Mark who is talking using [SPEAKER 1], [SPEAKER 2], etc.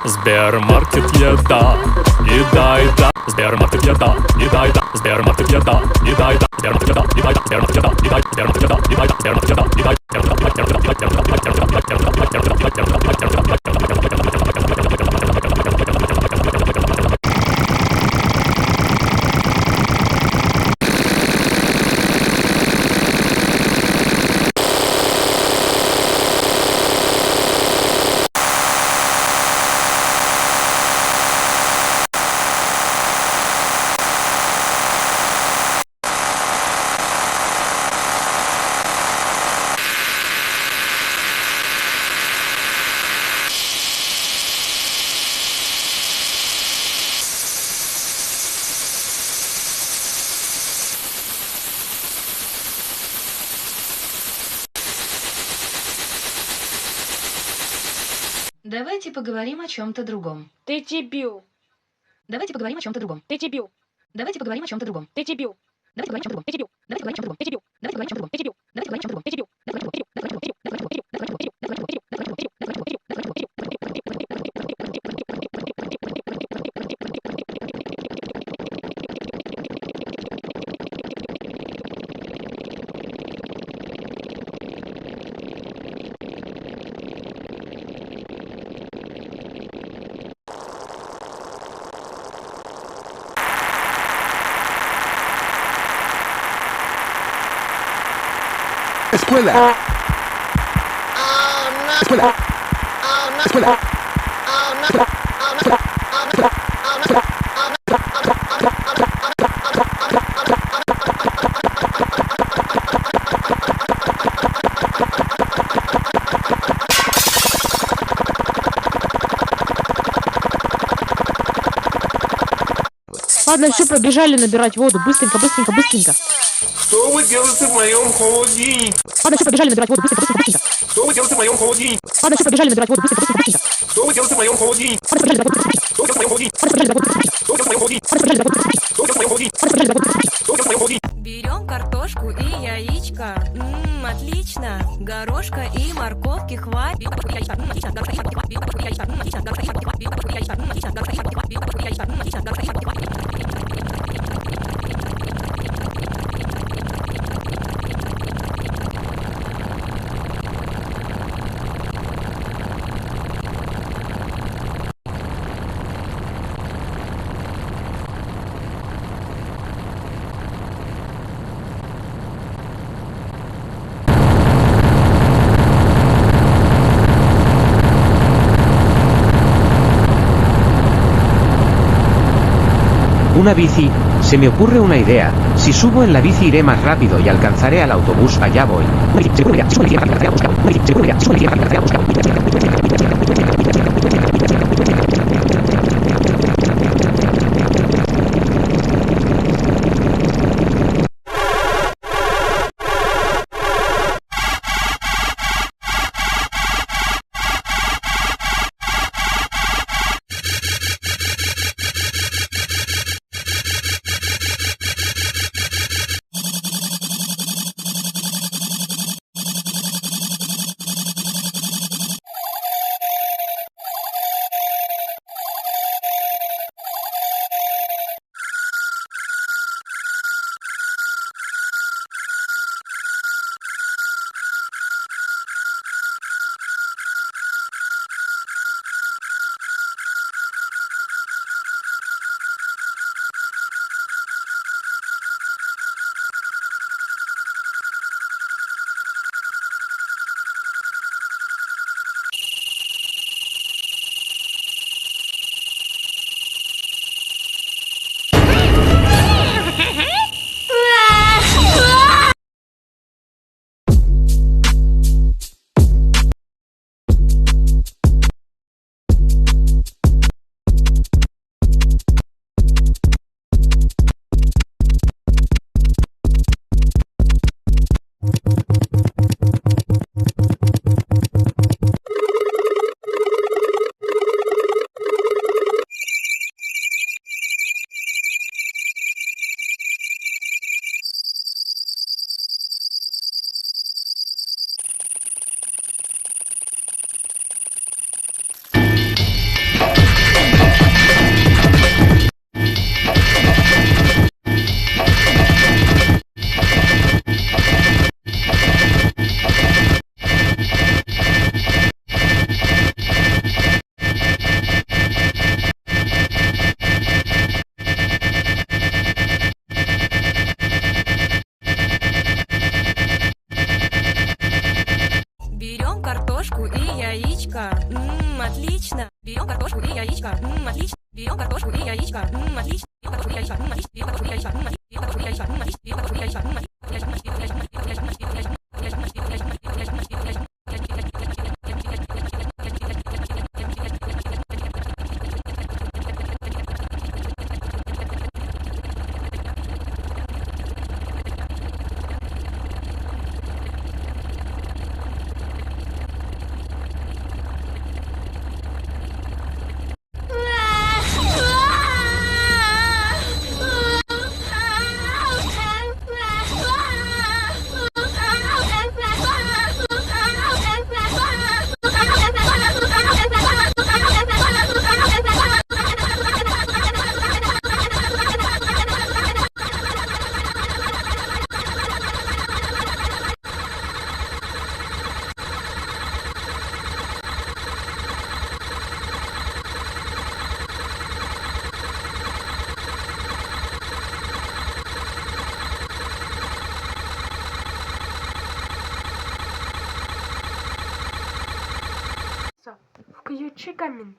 [SPEAKER 1] Сбермаркет, еда, еда, еда. Сбермаркет, еда, еда, еда. Сбермаркет, еда, еда, еда. Сбермаркет, еда, еда, еда. Сбермаркет, еда, еда, Сбермаркет, еда, еда, Сбермаркет, еда,
[SPEAKER 2] Давайте поговорим о чем-то другом.
[SPEAKER 3] Ты дебил.
[SPEAKER 2] Давайте поговорим о чем-то другом.
[SPEAKER 3] Ты дебил.
[SPEAKER 2] Давайте поговорим о чем-то другом.
[SPEAKER 3] Ты дебил.
[SPEAKER 2] Давайте поговорим о чем-то другом.
[SPEAKER 3] Ты дебил.
[SPEAKER 2] Давайте поговорим о чем-то другом.
[SPEAKER 3] Ты дебил.
[SPEAKER 2] Давайте поговорим о чем-то другом.
[SPEAKER 3] Ты дебил.
[SPEAKER 2] Давайте поговорим о чем-то другом.
[SPEAKER 3] Ты дебил.
[SPEAKER 4] Escuela. Escuela. Escuela.
[SPEAKER 3] Ладно, все, побежали набирать воду. Быстренько, быстренько, быстренько.
[SPEAKER 5] Что вы делаете в моем холодильнике?
[SPEAKER 3] Ладно, все, побежали набирать воду. Быстренько, быстренько, быстренько.
[SPEAKER 5] Что вы делаете в моем холодильнике?
[SPEAKER 3] Ладно, все, побежали набирать воду. Быстренько, быстренько, быстренько.
[SPEAKER 5] Что вы делаете в моем холодильнике?
[SPEAKER 3] Ладно, побежали набирать воду. Быстренько.
[SPEAKER 5] Что вы делаете в моем холодильнике?
[SPEAKER 3] Ладно, побежали набирать воду. Быстренько.
[SPEAKER 5] Что вы делаете в моем холодильнике?
[SPEAKER 3] Ладно, побежали набирать воду. Быстренько.
[SPEAKER 5] Что вы делаете в моем холодильнике?
[SPEAKER 3] Ладно, побежали набирать воду. Быстренько.
[SPEAKER 5] Что вы делаете в моем холодильнике?
[SPEAKER 6] Берем картошку и яичко. Отлично. Горошка и морковки хватит.
[SPEAKER 7] Una bici, se me ocurre una idea, si subo en la bici iré más rápido y alcanzaré al autobús, allá voy.
[SPEAKER 6] Берем картошку и яичко. Отлично. Берем картошку и яичко. Отлично. Берем картошку и яичко. Отлично. Берем картошку и яичко. Отлично. Берем картошку и яичко. Отлично. Берем картошку и яичко.
[SPEAKER 3] Включи камин.